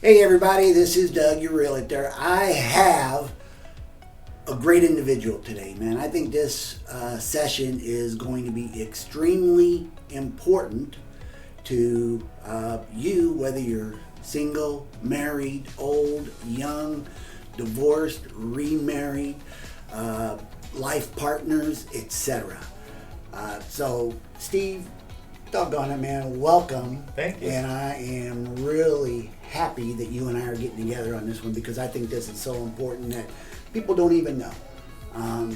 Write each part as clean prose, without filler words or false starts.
Hey everybody, this is Doug, your realtor. I have a great individual today, man. I think this session is going to be extremely important to you, whether you're single, married, old, young, divorced, remarried, life partners, etc. So, Steve, doggone it, man, welcome. Thank you. And I am really happy that you and I are getting together on this one because I think this is so important that people don't even know.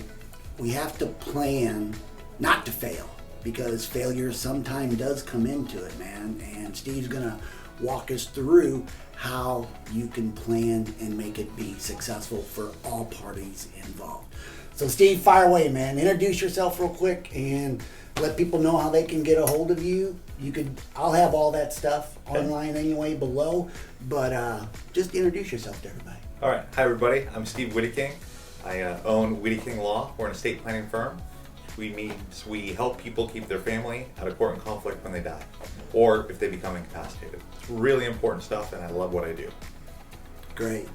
We have to plan not to fail because failure sometimes does come into it, man. And Steve's gonna walk us through how you can plan and make it be successful for all parties involved. So Steve, fire away, man. Introduce yourself real quick and let people know how they can get a hold of you. I'll have all that stuff online anyway below, but just introduce yourself to everybody. All right. Hi, everybody. I'm Steve Whittyking. I own Whittyking Law. We're an estate planning firm. We help people keep their family out of court and conflict when they die, or if they become incapacitated. It's really important stuff, and I love what I do. Great.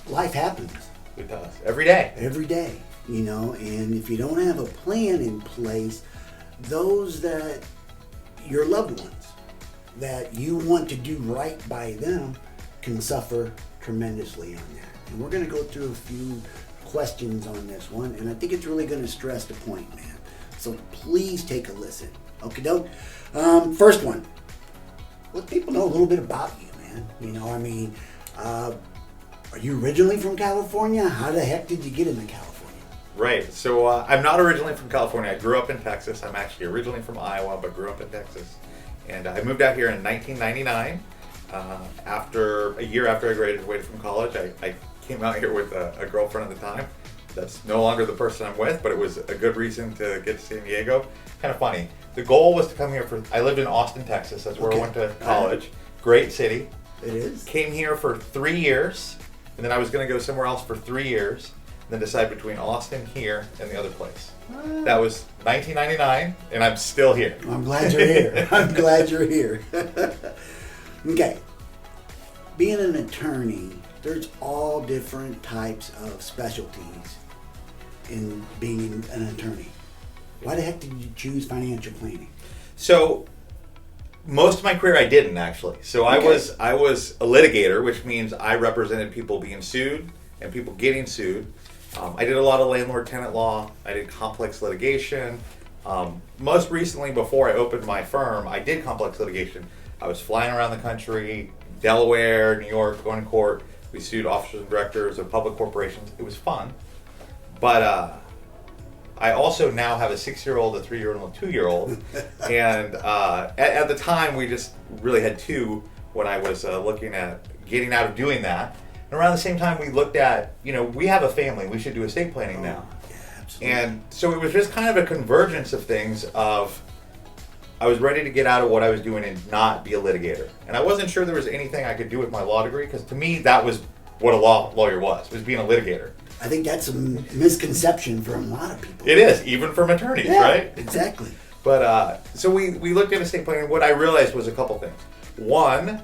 Life happens. It does. Every day. Every day, and if you don't have a plan in place, those that your loved ones that you want to do right by them can suffer tremendously on that. And we're going to go through a few questions on this one, and I think it's really going to stress the point, man. So please take a listen. Okay, doke. First one. Let people know a little bit about you, man. Are you originally from California? How the heck did you get into California? Right. So I'm not originally from California. I grew up in Texas. I'm actually originally from Iowa, but grew up in Texas. And I moved out here in 1999. A year after I graduated from college, I came out here with a girlfriend at the time. That's no longer the person I'm with, but it was a good reason to get to San Diego. Kind of funny. The goal was to come here I lived in Austin, Texas. That's where I went to college. Great city. It is. Came here for 3 years, and then I was going to go somewhere else for 3 years, and then decide between Austin, here, and the other place. That was 1999, and I'm still here. I'm glad you're here. I'm glad you're here. Okay. Being an attorney, there's all different types of specialties in being an attorney. Why the heck did you choose financial planning? So, most of my career I didn't actually. So I was a litigator, which means I represented people being sued and people getting sued. I did a lot of landlord-tenant law. I did complex litigation. Most recently, before I opened my firm, I did complex litigation. I was flying around the country, Delaware, New York, going to court. We sued officers and directors of public corporations. It was fun. But I also now have a 6-year-old, a 3-year-old, and a 2-year-old. And at the time, we just really had 2 when I was looking at getting out of doing that. And around the same time, we looked at, we have a family. We should do estate planning now. Yeah, absolutely. And so it was just kind of a convergence of things of I was ready to get out of what I was doing and not be a litigator. And I wasn't sure there was anything I could do with my law degree because to me, that was what a lawyer was being a litigator. I think that's a misconception for a lot of people. It is, even from attorneys, right? Exactly. But so we looked at estate planning. What I realized was a couple things. One,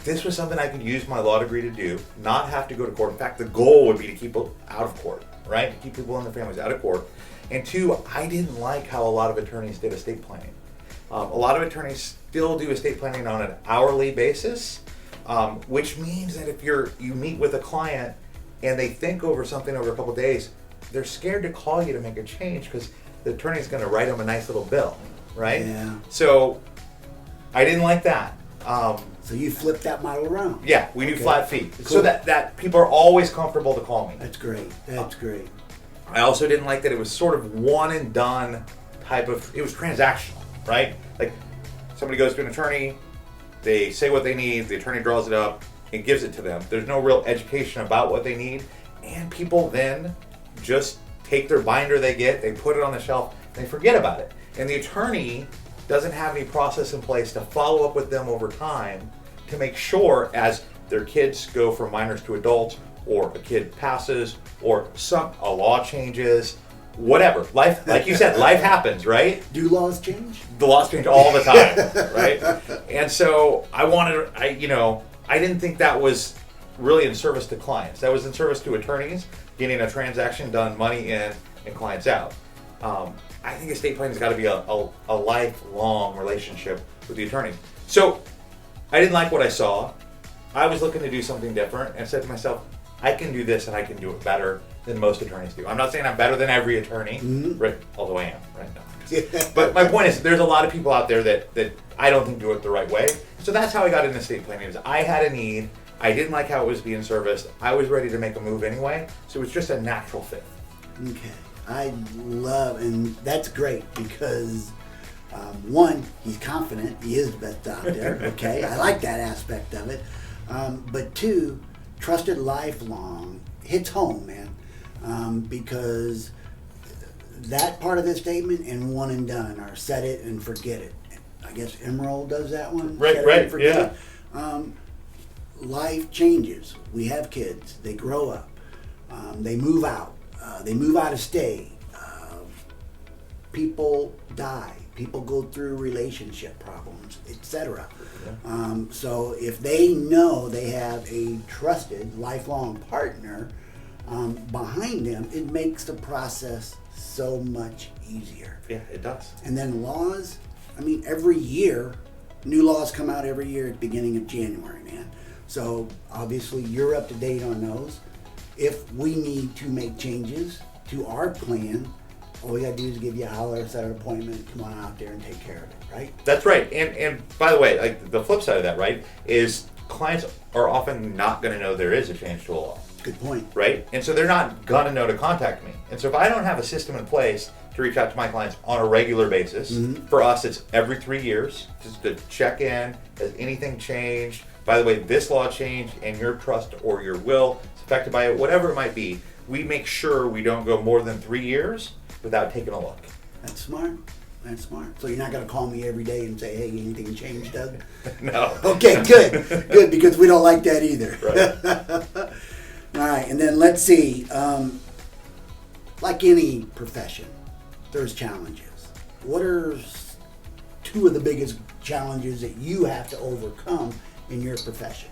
this was something I could use my law degree to do, not have to go to court. In fact, the goal would be to keep people out of court, right? To keep people and their families out of court. And 2, I didn't like how a lot of attorneys did estate planning. A lot of attorneys still do estate planning on an hourly basis, which means that if you meet with a client and they think over something over a couple of days, they're scared to call you to make a change because the attorney's going to write them a nice little bill, right? Yeah. So I didn't like that. So you flip that model around. Yeah, we do flat fee. Cool. So that people are always comfortable to call me. That's great. That's great. I also didn't like that it was sort of one and done type of, it was transactional, right? Like somebody goes to an attorney, they say what they need, the attorney draws it up and gives it to them. There's no real education about what they need. And people then just take their binder they get, they put it on the shelf, and they forget about it. And the attorney doesn't have any process in place to follow up with them over time to make sure as their kids go from minors to adults, or a kid passes, or a law changes, whatever. Life, like you said, life happens, right? Do laws change? The laws change all the time, right? And so I didn't think that was really in service to clients. That was in service to attorneys, getting a transaction done, money in, and clients out. I think estate planning has got to be a lifelong relationship with the attorney. So I didn't like what I saw. I was looking to do something different and said to myself, I can do this and I can do it better than most attorneys do. I'm not saying I'm better than every attorney, right? Although I am, right now. But my point is, there's a lot of people out there that I don't think do it the right way. So that's how I got into estate planning. Is I had a need. I didn't like how it was being serviced. I was ready to make a move anyway. So it was just a natural fit. Okay. I love, and that's great because one, he's confident. He is the best out there. Okay. I like that aspect of it. But two, trusted lifelong hits home, man, because that part of the statement and one and done are set it and forget it. I guess Emerald does that one. Right, set right, it and forget yeah. it. Life changes. We have kids. They grow up. They move out. They move out of state. People die. People go through relationship problems, etc. Yeah. So if they know they have a trusted, lifelong partner behind them, it makes the process so much easier. Yeah, it does. And then laws, I mean, every year, new laws come out every year at the beginning of January, man. So obviously you're up to date on those. If we need to make changes to our plan, all we gotta do is give you a holler, set an appointment, come on out there and take care of it, right? That's right. And by the way, like the flip side of that, right, is clients are often not going to know there is a change to a law. Good point. Right? And so they're not going to know to contact me. And so if I don't have a system in place to reach out to my clients on a regular basis, for us it's every 3 years, just to check in, has anything changed? By the way, this law changed and your trust or your will is affected by it, whatever it might be. We make sure we don't go more than 3 years without taking a look. That's smart. That's smart. So you're not going to call me every day and say, hey, anything changed, Doug? No. Okay, good. Good, because we don't like that either. Right. All right, and then let's see. Like any profession, there's challenges. What are two of the biggest challenges that you have to overcome in your profession?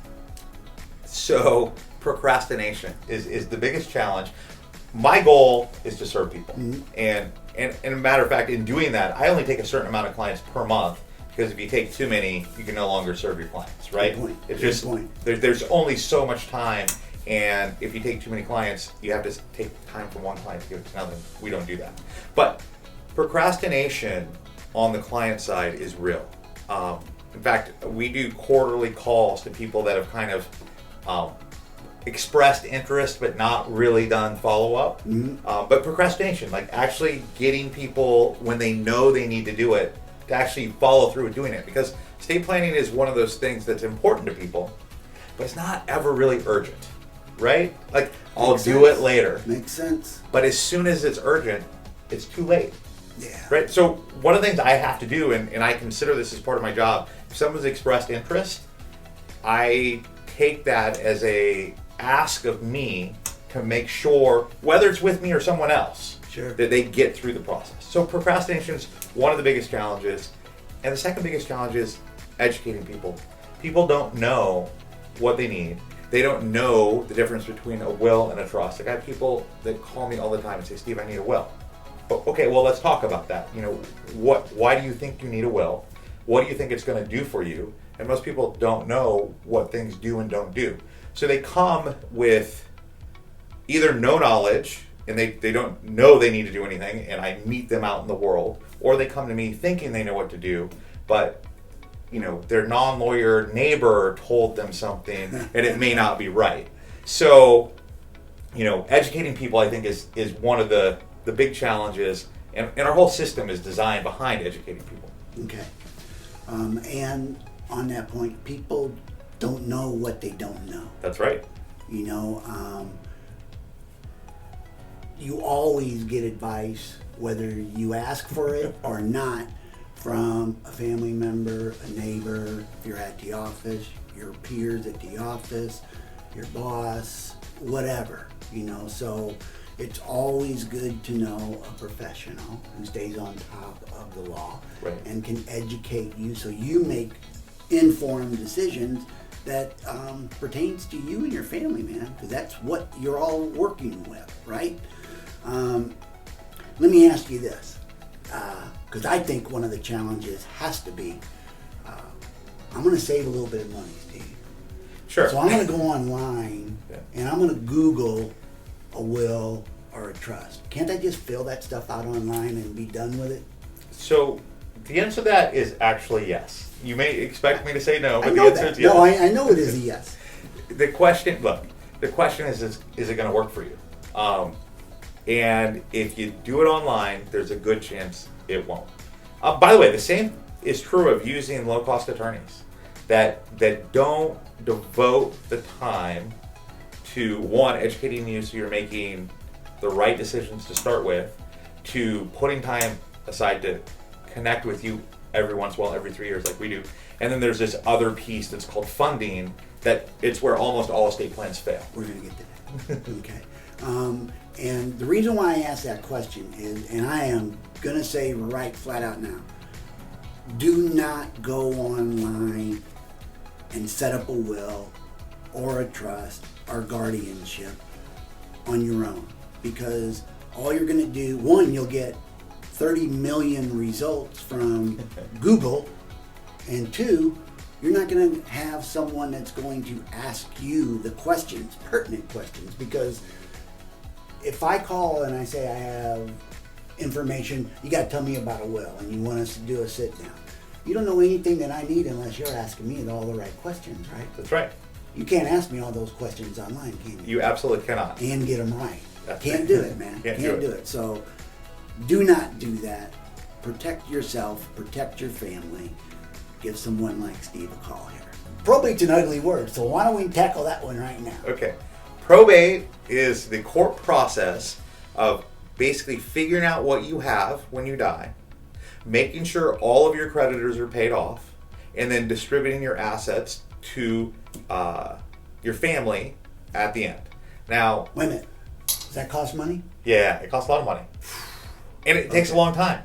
So procrastination is the biggest challenge. My goal is to serve people. And a matter of fact, in doing that, I only take a certain amount of clients per month, because if you take too many, you can no longer serve your clients, right? Good point. It's Good just point. There's only so much time, and if you take too many clients, you have to take time from one client to give it to another. We don't do that. But procrastination on the client side is real. In fact, we do quarterly calls to people that have kind of expressed interest but not really done follow-up. But procrastination, like actually getting people when they know they need to do it to actually follow through with doing it, because estate planning is one of those things that's important to people, but it's not ever really urgent, right? Like I'll do it later. Makes sense. But as soon as it's urgent, it's too late. Yeah. Right? So one of the things I have to do, and I consider this as part of my job, if someone's expressed interest, I take that as a ask of me to make sure, whether it's with me or someone else, Sure. that they get through the process. So procrastination is one of the biggest challenges. And the second biggest challenge is educating people. People don't know what they need. They don't know the difference between a will and a trust. I got people that call me all the time and say, Steve, I need a will. Okay, well, let's talk about that. You know, why do you think you need a will? What do you think it's going to do for you? And most people don't know what things do and don't do. So they come with either no knowledge, and they don't know they need to do anything, and I meet them out in the world, or they come to me thinking they know what to do, but you know, their non-lawyer neighbor told them something and it may not be right. So, you know, educating people, I think, is one of the big challenges, and our whole system is designed behind educating people. Okay. And on that point, people don't know what they don't know. That's right. You know, you always get advice, whether you ask for it or not, from a family member, a neighbor, if you're at the office, your peers at the office, your boss, whatever, you know. So it's always good to know a professional who stays on top of the law Right. and can educate you so you make informed decisions that pertains to you and your family, man, because that's what you're all working with, right? Let me ask you this, because I think one of the challenges has to be, I'm going to save a little bit of money, Steve. Sure. So I'm going to go online and I'm going to Google a will or a trust. Can't I just fill that stuff out online and be done with it? So the answer to that is actually yes. You may expect me to say no, I but the know answer that. is yes. No, I know it is a yes. The question is it going to work for you? And if you do it online, there's a good chance it won't. By the way, the same is true of using low-cost attorneys that don't devote the time to, one, educating you so you're making the right decisions to start with, to putting time aside to connect with you every once in a while, every 3 years like we do. And then there's this other piece that's called funding, that it's where almost all estate plans fail. We're going to get to that. Okay. And the reason why I asked that question is, and I am going to say right flat out now, do not go online and set up a will or a trust or guardianship on your own, because all you're going to do, one, you'll get 30 million results from Google, and two, you're not going to have someone that's going to ask you the questions, pertinent questions, because if I call and I say I have information, you got to tell me about a will, and you want us to do a sit down. You don't know anything that I need unless you're asking me all the right questions, right? That's right. You can't ask me all those questions online, can you? You absolutely cannot. And get them right. That's Can't right. do it, man. Can't Can't do do it. So do not do that. Protect yourself, protect your family. Give someone like Steve a call here. Probate's an ugly word, so why don't we tackle that one right now? Okay. Probate is the court process of basically figuring out what you have when you die, making sure all of your creditors are paid off, and then distributing your assets to your family at the end. Now, Wait a minute. Does that cost money? yeah, it costs a lot of money. And it takes a long time.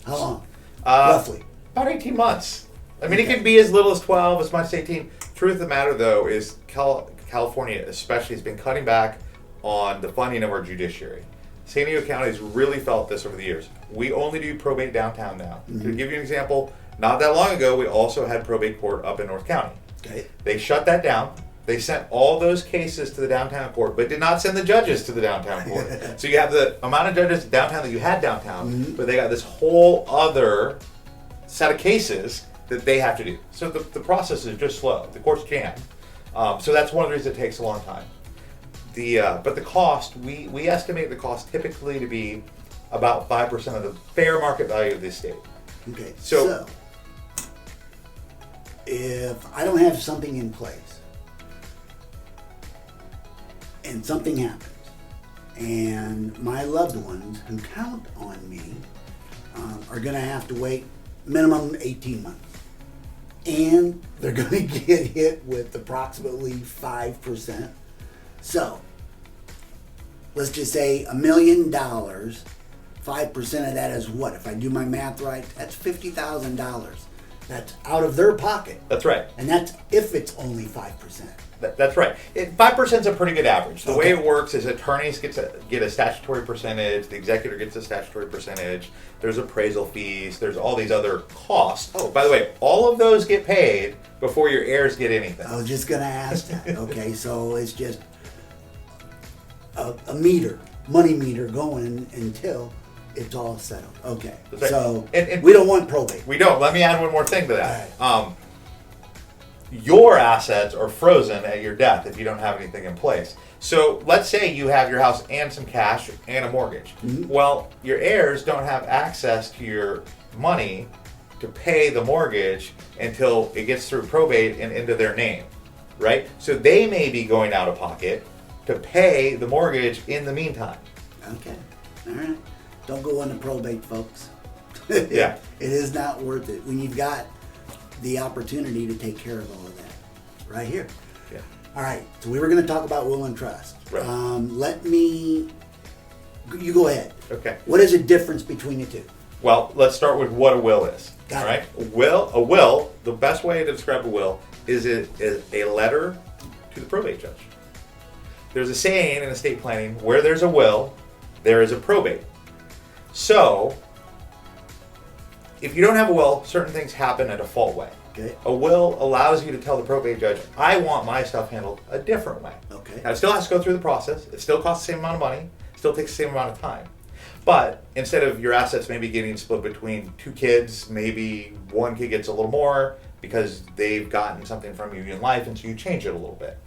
How long? Uh, Roughly. About 18 months. I mean, Okay. it can be as little as 12, as much as 18. Truth of the matter, though, is California especially has been cutting back on the funding of our judiciary. San Diego County has really felt this over the years. We only do probate downtown now. To give you an example, not that long ago, we also had probate court up in North County. Okay. They shut that down. They sent all those cases to the downtown court, but did not send the judges to the downtown court. So you have the amount of judges downtown that you had downtown, but they got this whole other set of cases that they have to do. So the process is just slow. The court's jammed. So that's one of the reasons it takes a long time. But the cost, we estimate the cost typically to be about 5% of the fair market value of the estate. Okay. So if I don't have something in place and something happens and my loved ones who count on me are going to have to wait minimum 18 months, and they're going to get hit with approximately 5%. So let's just say $1 million. 5% of that is what? If I do my math right, that's $50,000. That's out of their pocket. That's right. And that's if it's only 5%. That's right. 5% is a pretty good average. The way Okay. it works is attorneys get a statutory percentage, the executor gets a statutory percentage, there's appraisal fees, there's all these other costs. Oh, by the way, all of those get paid before your heirs get anything. I was just going to ask that. Okay, so it's just a meter, money meter going until it's all settled. Okay, That's right. so And we don't want probate. We don't. Let me add one more thing to that. All Your assets are frozen at your death if you don't have anything in place. So let's say you have your house and some cash and a mortgage. Well, your heirs don't have access to your money to pay the mortgage until it gets through probate and into their name, right? So they may be going out of pocket to pay the mortgage in the meantime. Okay, all right. Don't go into probate, folks. Yeah. It is not worth it when you've got the opportunity to take care of all of that right here. Yeah. All right, so we were going to talk about will and trust. Right. Let me You go ahead. Okay. What is the difference between the two? Well, let's start with what a will is. Got all it. right. A will. The best way to describe a will is a letter to the probate judge. There's a saying in estate planning: where there's a will, there is a probate. So, if you don't have a will, certain things happen a default way. Okay. A will allows you to tell the probate judge, I want my stuff handled a different way. Okay. Now, it still has to go through the process. It still costs the same amount of money. It still takes the same amount of time. But instead of your assets maybe getting split between two kids, maybe one kid gets a little more because they've gotten something from you in life, and so you change it a little bit.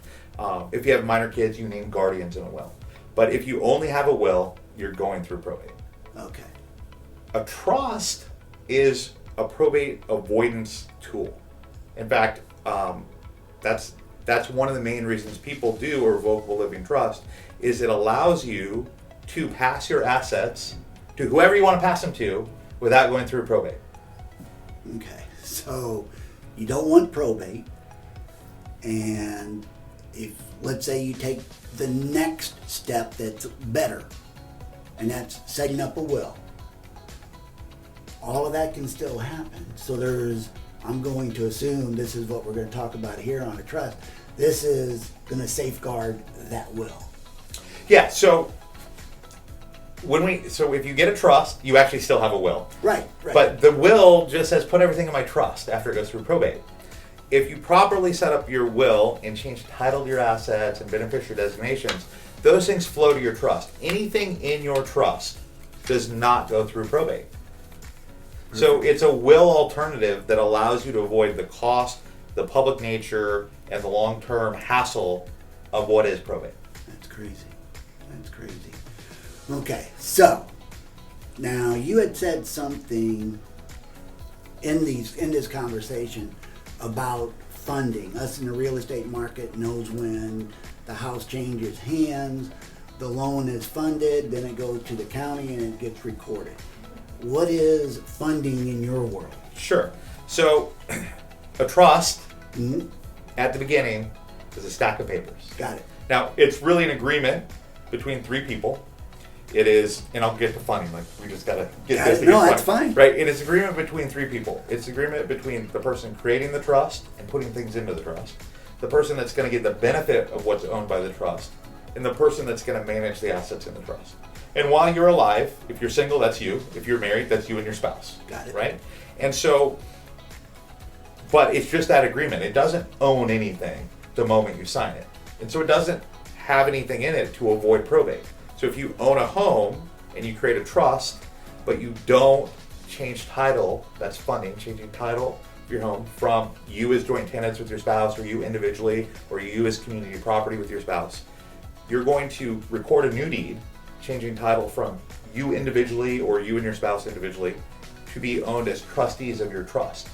If you have minor kids, you name guardians in a will. But if you only have a will, you're going through probate. Okay. A trust is a probate avoidance tool. In fact, that's one of the main reasons people do a revocable living trust, is it allows you to pass your assets to whoever you want to pass them to without going through probate. Okay. So you don't want probate, and if, let's say, you take the next step that's better, and that's setting up a will, all of that can still happen. So I'm going to assume this is what we're going to talk about here on a trust. This is going to safeguard that will. Yeah, so if you get a trust, you actually still have a will. Right. But the will just says put everything in my trust after it goes through probate. If you properly set up your will and change title to your assets and beneficiary designations, those things flow to your trust. Anything in your trust does not go through probate. So it's a will alternative that allows you to avoid the cost, the public nature, and the long-term hassle of what is probate. That's crazy. Okay, so now you had said something in this conversation about funding. Us in the real estate market knows when the house changes hands, the loan is funded, then it goes to the county and it gets recorded. What is funding in your world? Sure. So a trust Mm-hmm. at the beginning is a stack of papers. Got it. Now, it's really an agreement between three people. It is, and I'll get to funding, like we just gotta get Got this it. to get No, funding. that's fine. Right, it is agreement between three people. It's agreement between the person creating the trust and putting things into the trust, the person that's gonna get the benefit of what's owned by the trust, and the person that's gonna manage the assets in the trust. And while you're alive, if you're single, that's you. If you're married, that's you and your spouse. Got it. Right? And so, but it's just that agreement. It doesn't own anything the moment you sign it. And so it doesn't have anything in it to avoid probate. So if you own a home and you create a trust, but you don't change title, that's funding, changing title of your home from you as joint tenants with your spouse, or you individually, or you as community property with your spouse, you're going to record a new deed, changing title from you individually or you and your spouse individually to be owned as trustees of your trust.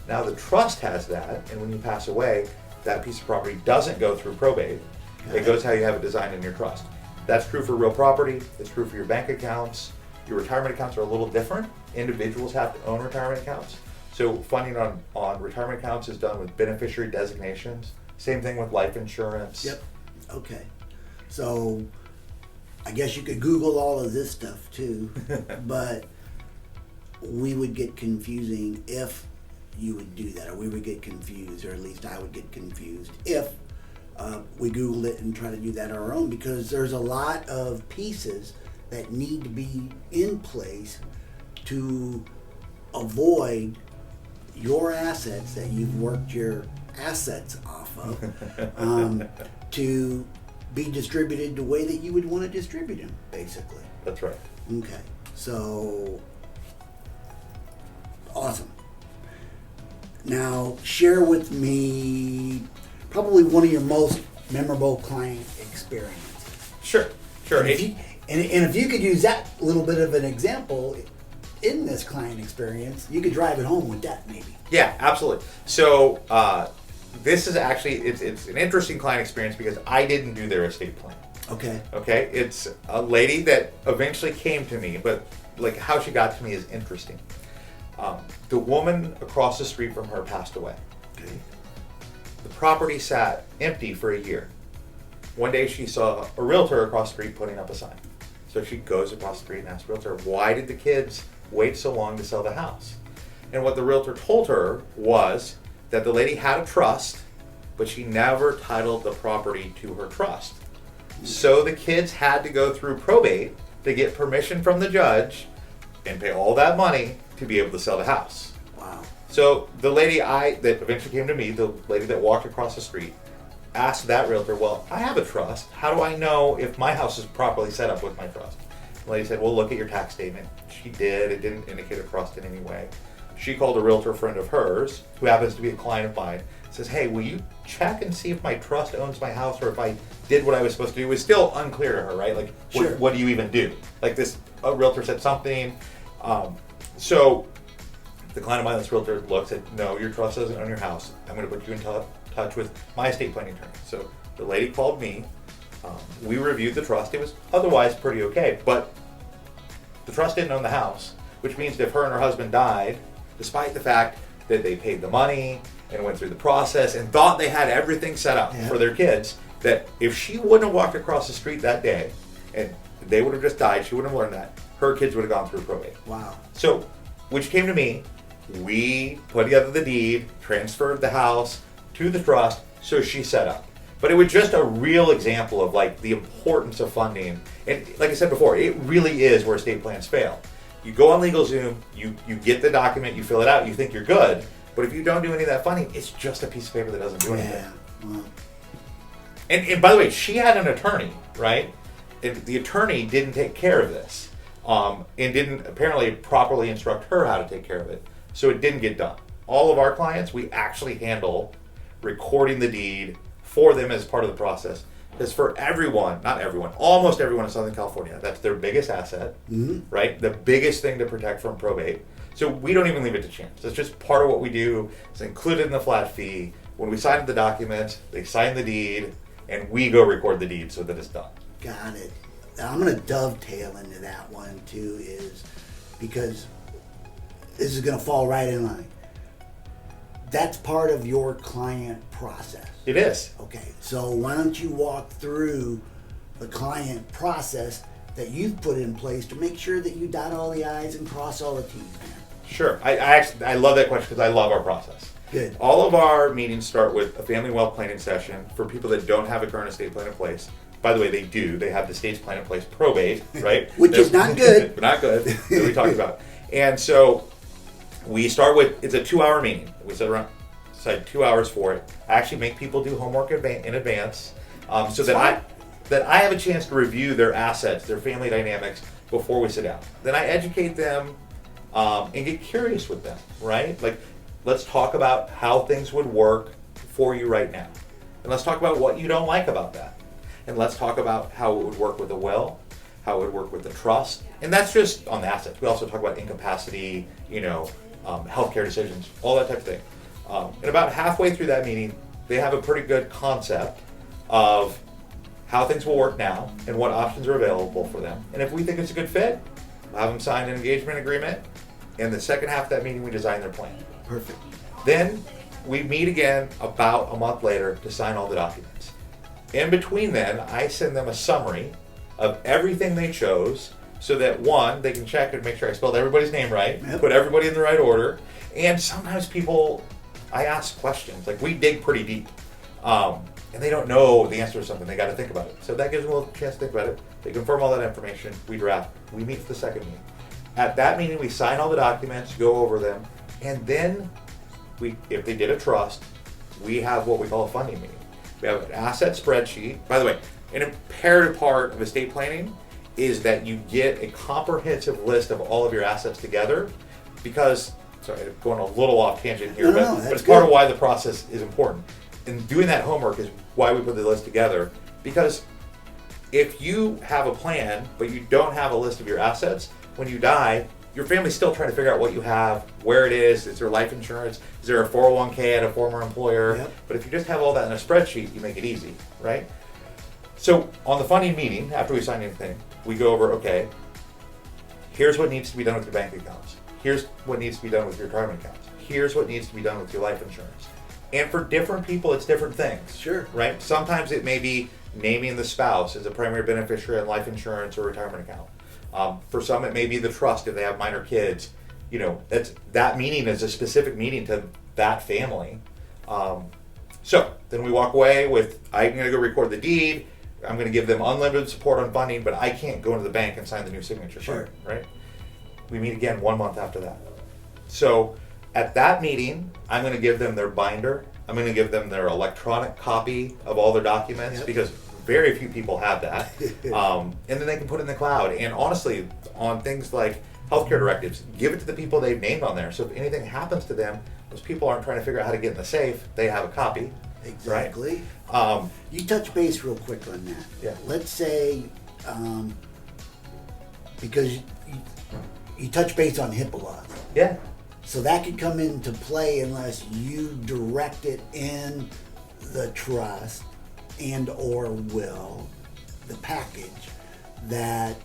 Now the trust has that, and when you pass away, that piece of property doesn't go through probate. It goes how you have it designed in your trust. That's true for real property. It's true for your bank accounts. Your retirement accounts are a little different. Individuals have to own retirement accounts. So funding on retirement accounts is done with beneficiary designations. Same thing with life insurance. Yep. Okay. So I guess you could Google all of this stuff too, but we would get confusing if you would do that, or we would get confused, or at least I would get confused if we Googled it and try to do that on our own, because there's a lot of pieces that need to be in place to avoid your assets that you've worked your assets off of to be distributed the way that you would want to distribute them, basically. That's right. Okay, so awesome. Now, share with me probably one of your most memorable client experiences. Sure. And if you could use that little bit of an example in this client experience, you could drive it home with that, maybe. Yeah, absolutely. So this is actually, it's an interesting client experience because I didn't do their estate plan. Okay. Okay, it's a lady that eventually came to me, but like how she got to me is interesting. The woman across the street from her passed away. Okay. The property sat empty for a year. One day she saw a realtor across the street putting up a sign So she goes across the street and asks the realtor, why did the kids wait so long to sell the house? And what the realtor told her was that the lady had a trust, but she never titled the property to her trust. So the kids had to go through probate to get permission from the judge and pay all that money to be able to sell the house. Wow. So the lady that eventually came to me, the lady that walked across the street, asked that realtor, well, I have a trust. How do I know if my house is properly set up with my trust? The lady said, well, look at your tax statement. She did. It didn't indicate a trust in any way. She called a realtor friend of hers, who happens to be a client of mine, says, hey, will you check and see if my trust owns my house or if I did what I was supposed to do? It was still unclear to her, right? Like, Sure. what do you even do? Like this, a realtor said something. So the client of mine, this realtor, looked at, no, your trust doesn't own your house. I'm going to put you in touch with my estate planning attorney. So the lady called me. We reviewed the trust. It was otherwise pretty okay, but the trust didn't own the house, which means if her and her husband died, despite the fact that they paid the money and went through the process and thought they had everything set up for their kids, that if she wouldn't have walked across the street that day and they would have just died, she wouldn't have learned that, her kids would have gone through probate. Wow. So, when she came to me, we put together the deed, transferred the house to the trust, so she's set up. But it was just a real example of like the importance of funding. And like I said before, it really is where estate plans fail. You go on LegalZoom, you get the document, you fill it out, you think you're good, but if you don't do any of that funding, it's just a piece of paper that doesn't do anything. Wow. And by the way, she had an attorney, right? And the attorney didn't take care of this, and didn't apparently properly instruct her how to take care of it. So it didn't get done. All of our clients, we actually handle recording the deed for them as part of the process. Because for everyone, not everyone, almost everyone in Southern California, that's their biggest asset, right? The biggest thing to protect from probate. So we don't even leave it to chance. It's just part of what we do. It's included in the flat fee. When we sign the document, they sign the deed, and we go record the deed so that it's done. Got it. I'm going to dovetail into that one too, is because this is going to fall right in line. That's part of your client process. It is. Okay, so why don't you walk through the client process that you've put in place to make sure that you dot all the I's and cross all the T's, man? Sure. I love that question because I love our process. Good. All of our meetings start with a family wealth planning session for people that don't have a current estate plan in place. By the way, they do. They have the estate's plan in place, probate, right? Which is not good. Not good. That we talked about. And so we start with, it's a 2-hour meeting. We set aside 2 hours for it. I actually make people do homework in advance so that I have a chance to review their assets, their family dynamics before we sit down. Then I educate them and get curious with them, right? Like, let's talk about how things would work for you right now. And let's talk about what you don't like about that. And let's talk about how it would work with a will, how it would work with the trust. And that's just on the assets. We also talk about incapacity, healthcare decisions, all that type of thing. And about halfway through that meeting, they have a pretty good concept of how things will work now and what options are available for them. And if we think it's a good fit, we'll have them sign an engagement agreement. And the second half of that meeting, we design their plan. Perfect. Then we meet again about a month later to sign all the documents. In between then, I send them a summary of everything they chose so that, one, they can check and make sure I spelled everybody's name right, put everybody in the right order. And sometimes I ask questions. Like, we dig pretty deep. And they don't know the answer to something. They got to think about it. So that gives them a little chance to think about it. They confirm all that information. We draft. We meet for the second meeting. At that meeting, we sign all the documents, go over them, and then if they did a trust, we have what we call a funding meeting. We have an asset spreadsheet. By the way, an imperative part of estate planning is that you get a comprehensive list of all of your assets together because, sorry, I'm going a little off tangent here, but it's part of why the process is important. And doing that homework is why we put the list together, because if you have a plan, but you don't have a list of your assets, when you die, your family's still trying to figure out what you have, where it is there life insurance, is there a 401k at a former employer? Yep. But if you just have all that in a spreadsheet, you make it easy, right? So on the funding meeting, after we sign anything, we go over, okay, here's what needs to be done with your bank accounts. Here's what needs to be done with your retirement accounts. Here's what needs to be done with your life insurance. And for different people, it's different things. Sure. Right? Sometimes it may be naming the spouse as a primary beneficiary on life insurance or retirement account. For some, it may be the trust if they have minor kids. You know, that meeting is a specific meeting to that family. So then we walk away with, I'm going to go record the deed. I'm going to give them unlimited support on funding, but I can't go into the bank and sign the new signature card, right? We meet again 1 month after that. So at that meeting, I'm going to give them their binder. I'm going to give them their electronic copy of all their documents because very few people have that. And then they can put it in the cloud. And honestly, on things like healthcare directives, give it to the people they've named on there. So if anything happens to them, those people aren't trying to figure out how to get in the safe. They have a copy. Exactly. Right? You touch base real quick on that. Yeah. Let's say, because you touch base on HIPAA laws. Yeah. So that could come into play unless you direct it in the trust and or will, the package, that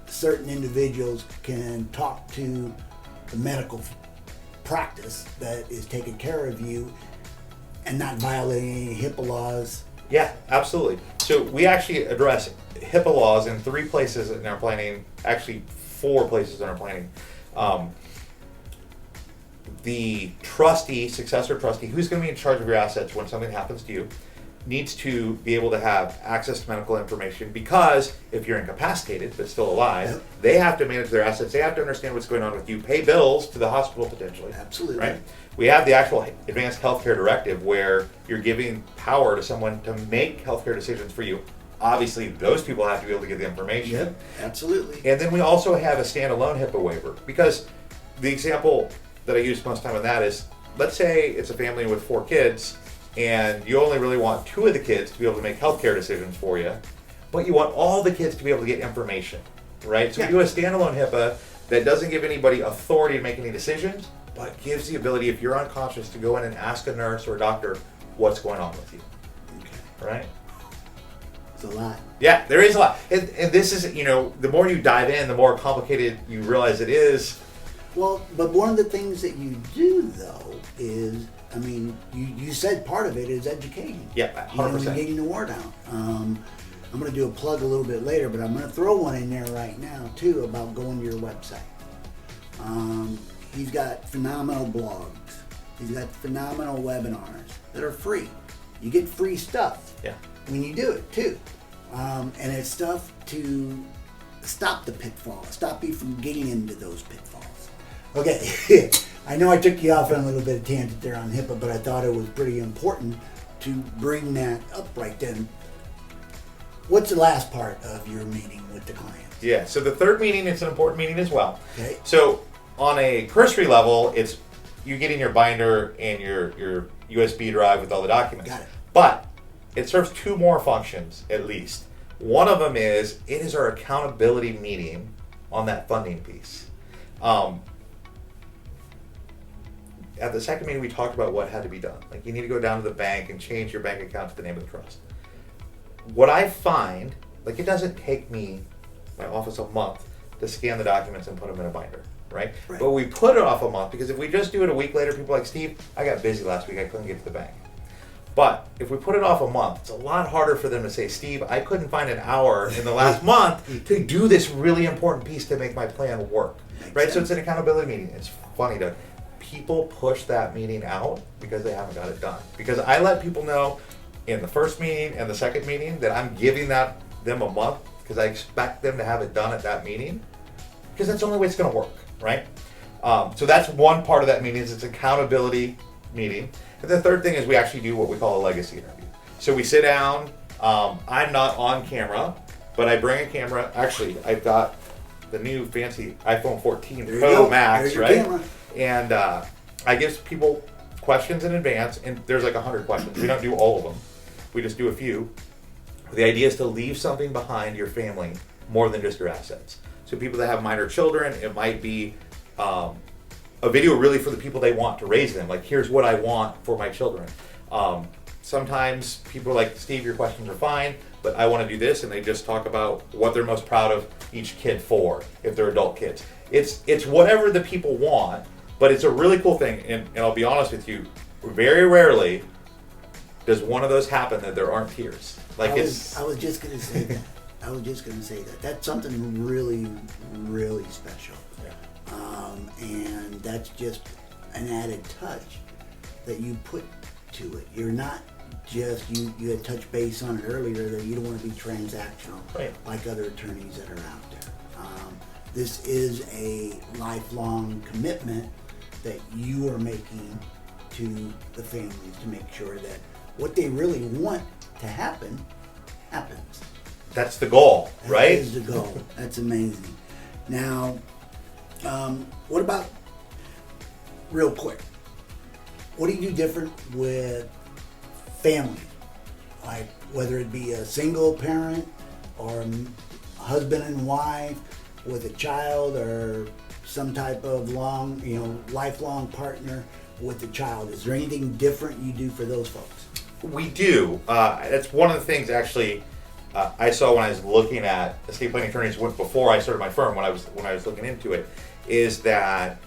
certain individuals can talk to the medical practice that is taking care of you and not violating any HIPAA laws. Yeah, absolutely. So we actually address HIPAA laws in 3 places in our planning, actually 4 places in our planning. The trustee, successor trustee, who's going to be in charge of your assets when something happens to you, needs to be able to have access to medical information because if you're incapacitated but still alive, they have to manage their assets. They have to understand what's going on with you, pay bills to the hospital potentially. Absolutely. Right? We have the actual advanced healthcare directive where you're giving power to someone to make healthcare decisions for you. Obviously, those people have to be able to get the information. Yep, absolutely. And then we also have a standalone HIPAA waiver because the example that I use most time on that is, let's say it's a family with 4 kids and you only really want 2 of the kids to be able to make healthcare decisions for you, but you want all the kids to be able to get information, right? So we do a standalone HIPAA that doesn't give anybody authority to make any decisions, but gives the ability, if you're unconscious, to go in and ask a nurse or a doctor what's going on with you, right? It's a lot. Yeah, there is a lot. And this is, you know, the more you dive in, the more complicated you realize it is. Well, but one of the things that you do, though, is, I mean, you said part of it is educating. Yeah, 100%. You know, getting the word out. I'm going to do a plug a little bit later, but I'm going to throw one in there right now, too, about going to your website. He's got phenomenal blogs. He's got phenomenal webinars that are free. You get free stuff when you do it, too. And it's stuff to stop the pitfalls, stop you from getting into those pitfalls. Okay, I know I took you off on a little bit of tangent there on HIPAA, but I thought it was pretty important to bring that up right then. What's the last part of your meeting with the client? Yeah, so the third meeting is an important meeting as well. Okay. So on a cursory level, it's you getting your binder and your USB drive with all the documents. Got it. But it serves 2 more functions at least. One of them is, it is our accountability meeting on that funding piece. At the second meeting, we talked about what had to be done. Like, you need to go down to the bank and change your bank account to the name of the trust. What I find, like, it doesn't take me, my office, a month to scan the documents and put them in a binder, right? But we put it off a month because if we just do it a week later, people are like, Steve, I got busy last week, I couldn't get to the bank. But if we put it off a month, it's a lot harder for them to say, Steve, I couldn't find an hour in the last month to do this really important piece to make my plan work, right? So it's an accountability meeting. It's funny to people push that meeting out because they haven't got it done. Because I let people know in the first meeting and the second meeting that I'm giving them a month because I expect them to have it done at that meeting because that's the only way it's going to work, right? So that's one part of that meeting is it's accountability meeting. And the third thing is we actually do what we call a legacy interview. So we sit down, I'm not on camera, but I bring a camera. Actually, I've got the new fancy iPhone 14 Pro Max, right? Camera. And I give people questions in advance, and there's like 100 questions. We don't do all of them. We just do a few. The idea is to leave something behind your family more than just your assets. So people that have minor children, it might be a video really for the people they want to raise them. Like, here's what I want for my children. Sometimes people are like, Steve, your questions are fine, but I want to do this, and they just talk about what they're most proud of each kid for, if they're adult kids. It's whatever the people want, but it's a really cool thing, and I'll be honest with you, very rarely does one of those happen that there aren't tears. Like I was just gonna say that. That's something really, really special. Yeah. And that's just an added touch that you put to it. You're not just, you had touched base on it earlier, that you don't want to be transactional Right. like other attorneys that are out there. This is a lifelong commitment that you are making to the families to make sure that what they really want to happen happens. That's the goal, right? That is the goal. That's amazing. Now, what about, real quick, what do you do different with family? Like whether it be a single parent or a husband and wife with a child, or some type of lifelong partner with a child. Is there anything different you do for those folks? We do. That's one of the things actually I saw when I was looking at estate planning attorneys before I started my firm. When I was looking into it, is that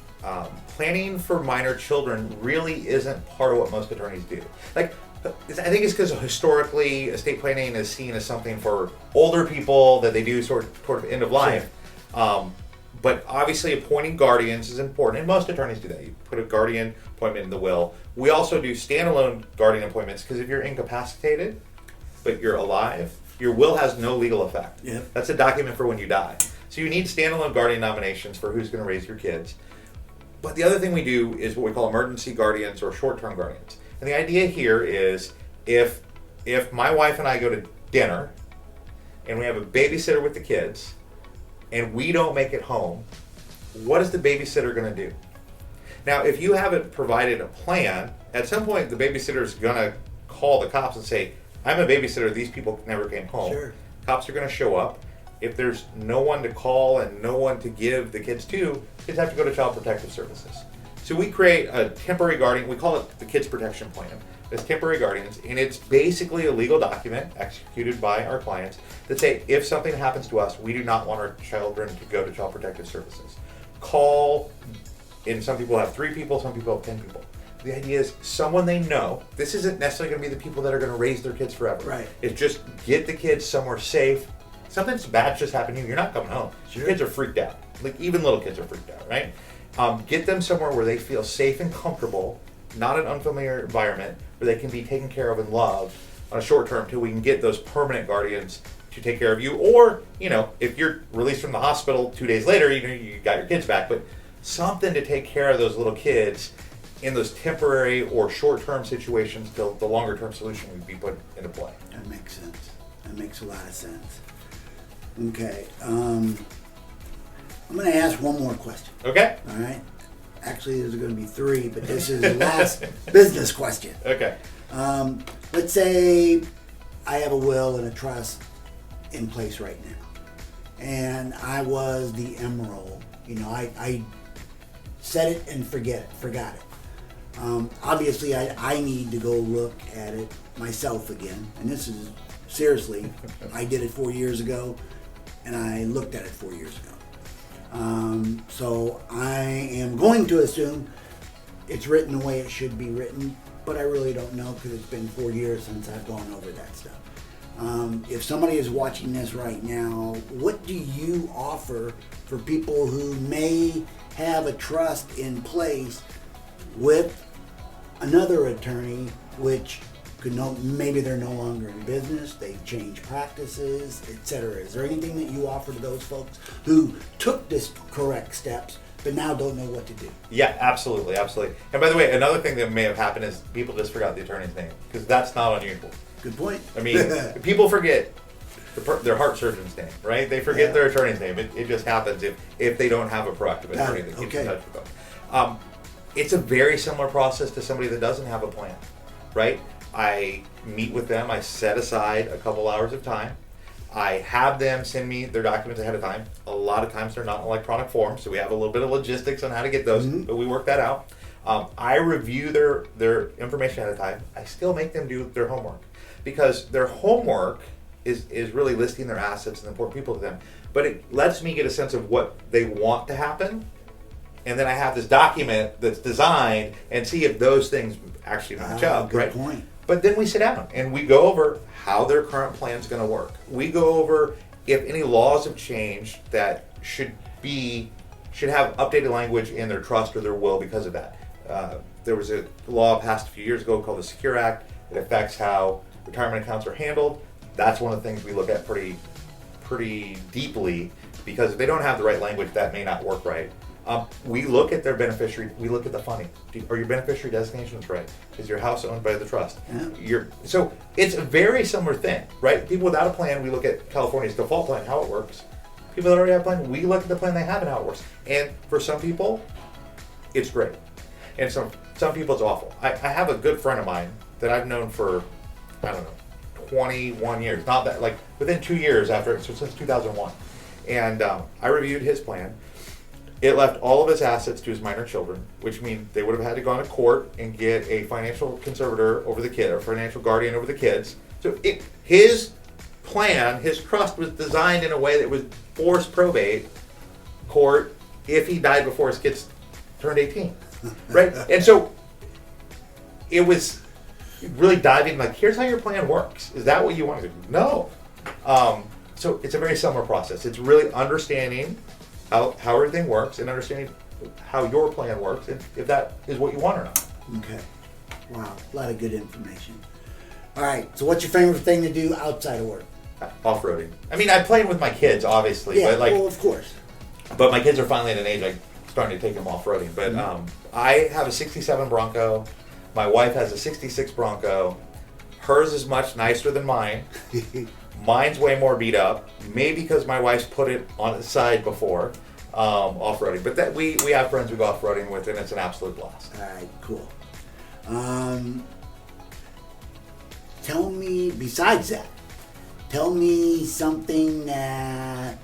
planning for minor children really isn't part of what most attorneys do. Like, I think it's because historically estate planning is seen as something for older people that they do sort of end of life. Sure. But obviously appointing guardians is important, and most attorneys do that. You put a guardian appointment in the will. We also do standalone guardian appointments because if you're incapacitated, but you're alive, your will has no legal effect. Yeah. That's a document for when you die. So you need standalone guardian nominations for who's going to raise your kids. But the other thing we do is what we call emergency guardians or short-term guardians. And the idea here is if my wife and I go to dinner and we have a babysitter with the kids and we don't make it home, what is the babysitter going to do? Now, if you haven't provided a plan, at some point the babysitter is going to call the cops and say, I'm a babysitter, these people never came home. Sure. Cops are going to show up. If there's no one to call and no one to give the kids to, kids have to go to Child Protective Services. So we create a temporary guardian, we call it the Kids Protection Plan. It's temporary guardians, and it's basically a legal document executed by our clients that say, if something happens to us, we do not want our children to go to Child Protective Services. Call, and some people have 3 people, some people have 10 people. The idea is someone they know. This isn't necessarily going to be the people that are going to raise their kids forever. Right. It's just get the kids somewhere safe. Something bad just happened to you. You're not coming home. Sure. Kids are freaked out. Like even little kids are freaked out, right? Get them somewhere where they feel safe and comfortable, not an unfamiliar environment, where they can be taken care of and loved on a short term till we can get those permanent guardians to take care of you. Or, if you're released from the hospital 2 days later, you got your kids back. But something to take care of those little kids in those temporary or short-term situations till the longer-term solution would be put into play. That makes sense. That makes a lot of sense. Okay. I'm going to ask one more question. Okay. All right. Actually, there's going to be 3, but this is the last business question. Okay. Let's say I have a will and a trust in place right now, and I was the emerald. I set it and forgot it. Obviously, I need to go look at it myself again, and this is seriously, I did it 4 years ago, and I looked at it 4 years ago. So I am going to assume it's written the way it should be written, but I really don't know because it's been 4 years since I've gone over that stuff. If somebody is watching this right now, what do you offer for people who may have a trust in place with another attorney, which maybe they're no longer in business, they've changed practices, etc. Is there anything that you offer to those folks who took this correct steps but now don't know what to do? Yeah, absolutely. And by the way, another thing that may have happened is people just forgot the attorney's name, because that's not unusual. Good point. I mean, people forget their heart surgeon's name, right? They forget their attorney's name. It just happens if they don't have a proactive attorney that keeps in touch with them. It's a very similar process to somebody that doesn't have a plan, right? I meet with them. I set aside a couple hours of time. I have them send me their documents ahead of time. A lot of times they're not in electronic form, so we have a little bit of logistics on how to get those, but we work that out. I review their information ahead of time. I still make them do their homework, because their homework is really listing their assets and important people to them. But it lets me get a sense of what they want to happen, and then I have this document that's designed and see if those things actually match up. Good right? point. But then we sit down and we go over how their current plan is going to work. We go over if any laws have changed that should have updated language in their trust or their will because of that. There was a law passed a few years ago called the Secure Act. It affects how retirement accounts are handled. That's one of the things we look at pretty deeply, because if they don't have the right language, that may not work right. We look at their beneficiary. We look at the funding. Are your beneficiary designations right? Is your house owned by the trust? Yeah. So it's a very similar thing, right? People without a plan, we look at California's default plan, how it works. People that already have a plan, we look at the plan they have and how it works. And for some people, it's great. And some people, it's awful. I have a good friend of mine that I've known for, 21 years. Not that, like, within 2 years after, so since 2001. And I reviewed his plan. It left all of his assets to his minor children, which means they would have had to go to court and get a financial conservator over the kid, or financial guardian over the kids. So his plan, his trust was designed in a way that would force probate court if he died before his kids turned 18, right? And so it was really diving, like, here's how your plan works. Is that what you want to do? No. So it's a very similar process. It's really understanding how everything works and understanding how your plan works and if that is what you want or not. Okay. Wow. A lot of good information. All right. So what's your favorite thing to do outside of work? Off-roading. I mean, I play with my kids, obviously. Yeah, but like, well, of course. But my kids are finally at an age I'm starting to take them off-roading. But I have a 67 Bronco. My wife has a 66 Bronco. Hers is much nicer than mine. Mine's way more beat up, maybe because my wife's put it on its side before, off-roading. But that we have friends we go off-roading with, and it's an absolute blast. All right, cool. Tell me, besides that, tell me something that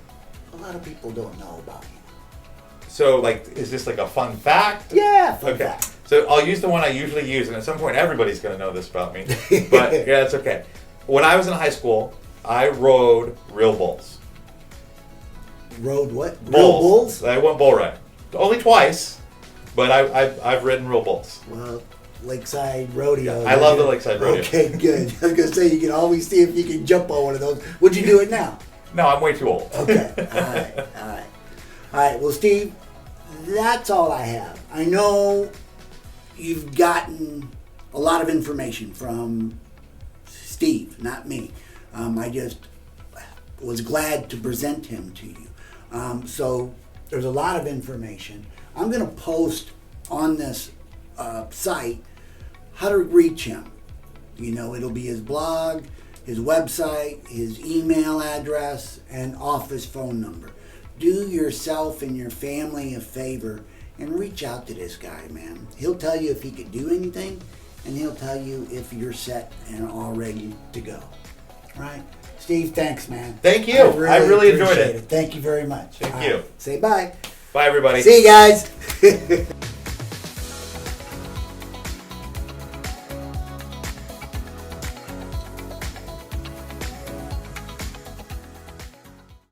a lot of people don't know about you. So, like, is this like a fun fact? Yeah, fun fact. So I'll use the one I usually use, and at some point everybody's going to know this about me. But yeah, it's okay. When I was in high school, I rode real bulls. Rode what? Bulls. Real bulls? I went bull riding. Only twice, but I've ridden real bulls. Well, Lakeside Rodeo. I love the Lakeside Rodeo. Okay, good. I was going to say, you can always see if you can jump on one of those. Would you do it now? No, I'm way too old. Okay, all right. Well, Steve, that's all I have. I know you've gotten a lot of information from Steve, not me. I just was glad to present him to you. So there's a lot of information. I'm going to post on this site how to reach him. You know, it'll be his blog, his website, his email address, and office phone number. Do yourself and your family a favor and reach out to this guy, man. He'll tell you if he could do anything, and he'll tell you if you're set and all ready to go. All right? Steve, thanks, man. Thank you. I really enjoyed appreciate it. Thank you very much. Thank All you. right. Say bye. Bye, everybody. See you guys.